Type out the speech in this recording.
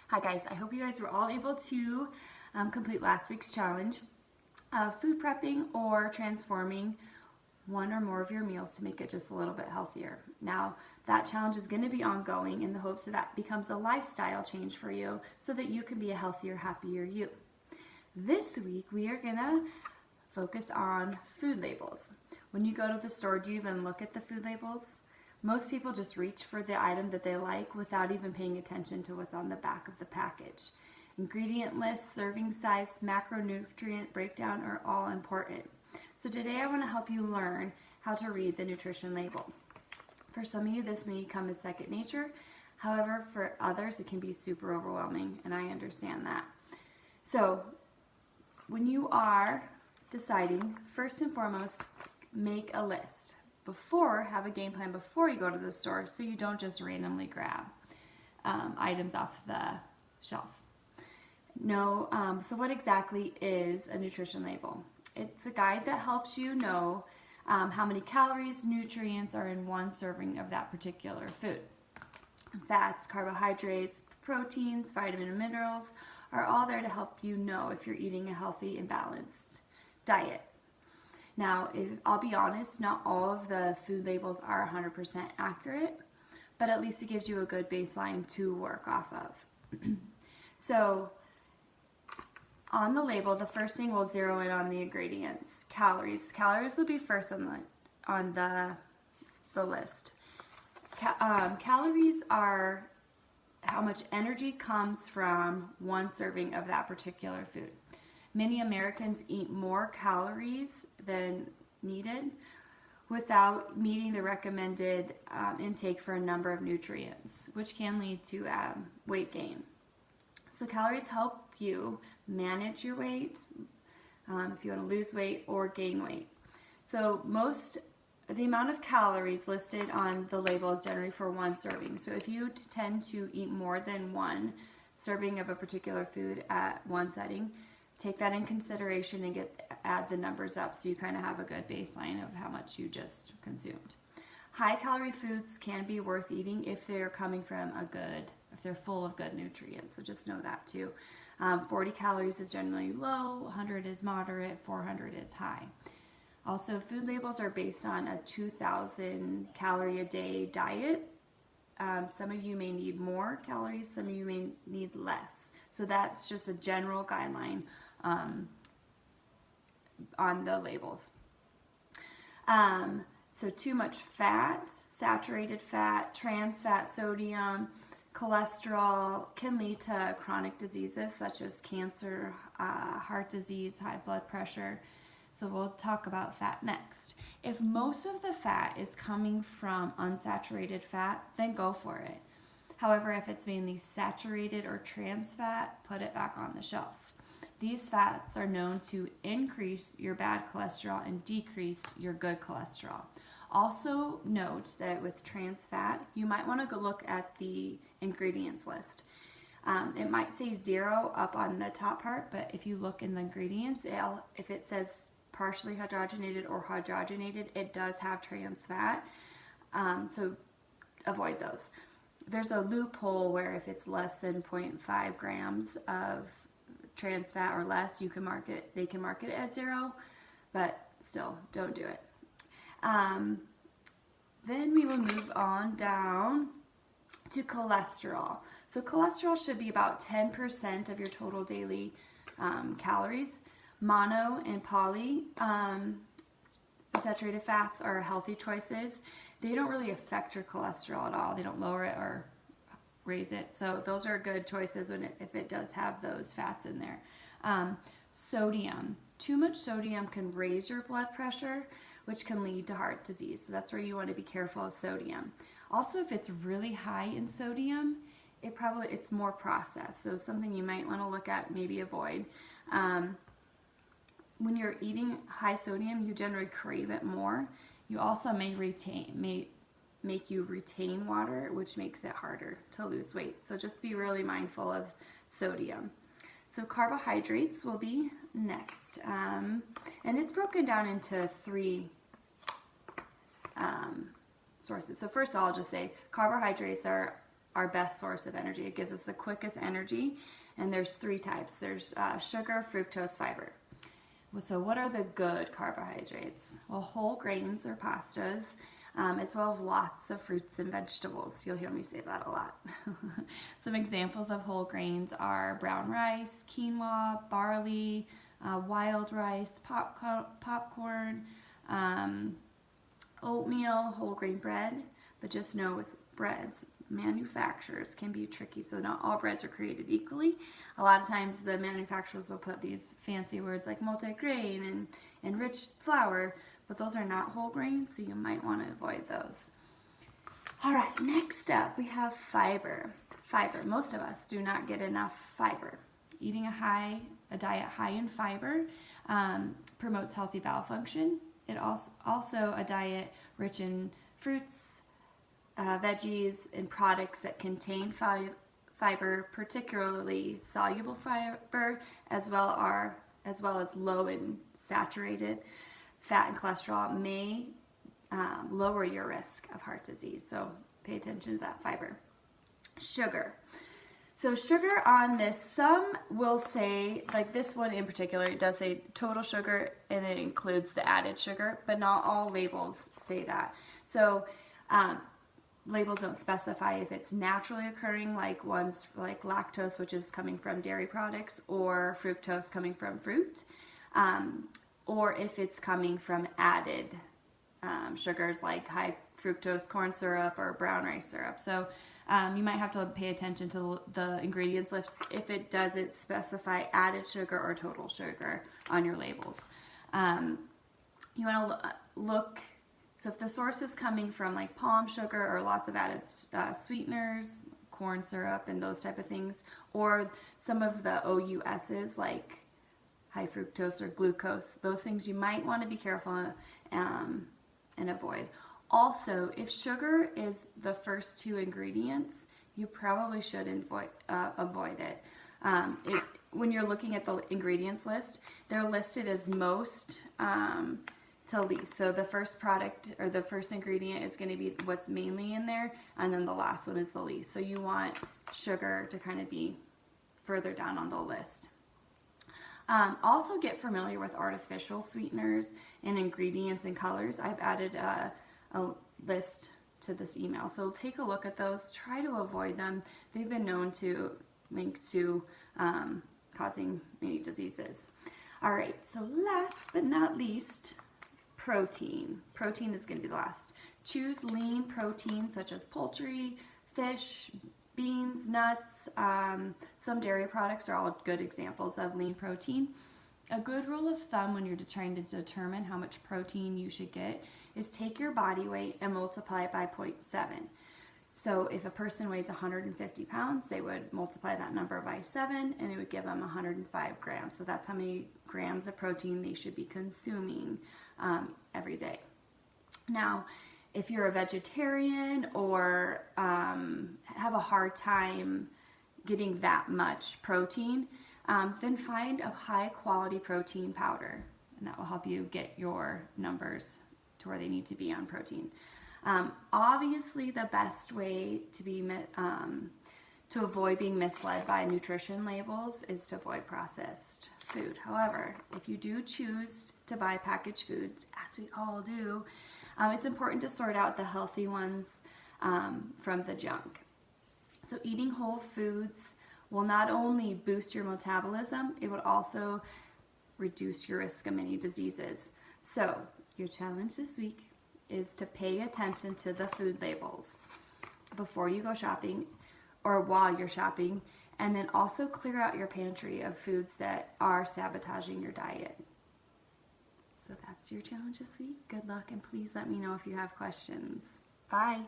Hi guys, I hope you guys were all able to complete last week's challenge of food prepping or transforming one or more of your meals to make it just a little bit healthier. Now, that challenge is going to be ongoing in the hopes that that becomes a lifestyle change for you so that you can be a healthier, happier you. This week, we are going to focus on food labels. When you go to the store, do you even look at the food labels? Most people just reach for the item that they like without even paying attention to what's on the back of the package. Ingredient lists, serving size, macronutrient breakdown are all important. So today I want to help you learn how to read the nutrition label. For some of you, this may come as second nature. However, for others, it can be super overwhelming, and I understand that. So when you are deciding, first and foremost, make a list. Have a game plan before you go to the store so you don't just randomly grab items off the shelf. So what exactly is a nutrition label? It's a guide that helps you know how many calories, nutrients are in one serving of that particular food. Fats, carbohydrates, proteins, vitamins, and minerals are all there to help you know if you're eating a healthy and balanced diet. Now, I'll be honest, not all of the food labels are 100% accurate, but at least it gives you a good baseline to work off of. So, on the label, the first thing we'll zero in on the ingredients. Calories. Calories will be first on the list. Calories are how much energy comes from one serving of that particular food. Many Americans eat more calories than needed without meeting the recommended intake for a number of nutrients, which can lead to weight gain. So calories help you manage your weight if you want to lose weight or gain weight. So the amount of calories listed on the label is generally for one serving. So if you tend to eat more than one serving of a particular food at one setting, take that in consideration and add the numbers up so you kind of have a good baseline of how much you just consumed. High calorie foods can be worth eating if they're coming from if they're full of good nutrients. So just know that too. 40 calories is generally low, 100 is moderate, 400 is high. Also, food labels are based on a 2,000 calorie a day diet. Some of you may need more calories, some of you may need less. So that's just a general guideline on the labels. So too much fat, saturated fat, trans fat, sodium, cholesterol can lead to chronic diseases such as cancer, heart disease, high blood pressure. So we'll talk about fat next. If most of the fat is coming from unsaturated fat, then go for it. However, if it's mainly saturated or trans fat, put it back on the shelf. These fats are known to increase your bad cholesterol and decrease your good cholesterol. Also note that with trans fat, you might want to go look at the ingredients list. It might say 0 up on the top part, but if you look in the ingredients, if it says partially hydrogenated or hydrogenated, it does have trans fat, so avoid those. There's a loophole where if it's less than 0.5 grams of trans fat or less, they can mark it as 0, but still, don't do it. Then we will move on down to cholesterol. So cholesterol should be about 10% of your total daily calories. Mono and poly unsaturated fats are healthy choices. They don't really affect your cholesterol at all. They don't lower it or raise it. So those are good choices if it does have those fats in there. Sodium. Too much sodium can raise your blood pressure, which can lead to heart disease. So that's where you want to be careful of sodium. Also, if it's really high in sodium, it's more processed. So something you might want to look at, maybe avoid. When you're eating high sodium, you generally crave it more. You also may make you retain water, which makes it harder to lose weight. So just be really mindful of sodium. So carbohydrates will be next. And it's broken down into 3 sources. So first of all, I'll just say carbohydrates are our best source of energy. It gives us the quickest energy, and there's 3 types. There's sugar, fructose, fiber. So what are the good carbohydrates? Well, whole grains or pastas, as well as lots of fruits and vegetables. You'll hear me say that a lot. Some examples of whole grains are brown rice, quinoa, barley, wild rice, popcorn, oatmeal, whole grain bread. But just know with breads, manufacturers can be tricky, so not all breads are created equally. A lot of times the manufacturers will put these fancy words like multi-grain and enriched flour, but those are not whole grains, so you might want to avoid those. All right, next up we have fiber. Fiber. Most of us do not get enough fiber. Eating a diet high in fiber promotes healthy bowel function. It also a diet rich in fruits, veggies, and products that contain fiber, particularly soluble fiber, as well as low in saturated fat and cholesterol, may lower your risk of heart disease. So pay attention to that fiber. Sugar. So sugar on this, some will say, like this one in particular, it does say total sugar and it includes the added sugar, but not all labels say that. So labels don't specify if it's naturally occurring, like ones like lactose, which is coming from dairy products, or fructose coming from fruit, or if it's coming from added sugars like high fructose corn syrup or brown rice syrup. So you might have to pay attention to the ingredients list if it doesn't specify added sugar or total sugar on your labels. You want to look, so if the source is coming from like palm sugar or lots of added sweeteners, corn syrup and those type of things, or some of the OUSs like high fructose or glucose, those things you might want to be careful and avoid. Also, if sugar is the first 2 ingredients, you probably should avoid it. When you're looking at the ingredients list, they're listed as most to least. So the first product or the first ingredient is going to be what's mainly in there, and then the last one is the least. So you want sugar to kind of be further down on the list. Also get familiar with artificial sweeteners and ingredients and colors. I've added a list to this email, so take a look at those. Try to avoid them. They've been known to link to causing many diseases. All right, so last but not least, protein. Protein is going to be the last. Choose lean protein such as poultry, fish, beans, nuts. Some dairy products are all good examples of lean protein. A good rule of thumb when you're trying to determine how much protein you should get is take your body weight and multiply it by 0.7. So if a person weighs 150 pounds, they would multiply that number by 7 and it would give them 105 grams. So that's how many grams of protein they should be consuming every day. Now, if you're a vegetarian or have a hard time getting that much protein, then find a high quality protein powder, and that will help you get your numbers to where they need to be on protein. Obviously, the best way to avoid being misled by nutrition labels is to avoid processed food. However, if you do choose to buy packaged foods, as we all do, it's important to sort out the healthy ones from the junk. So eating whole foods will not only boost your metabolism, it would also reduce your risk of many diseases. So your challenge this week is to pay attention to the food labels before you go shopping or while you're shopping, and then also clear out your pantry of foods that are sabotaging your diet. So that's your challenge this week. Good luck, and please let me know if you have questions. Bye.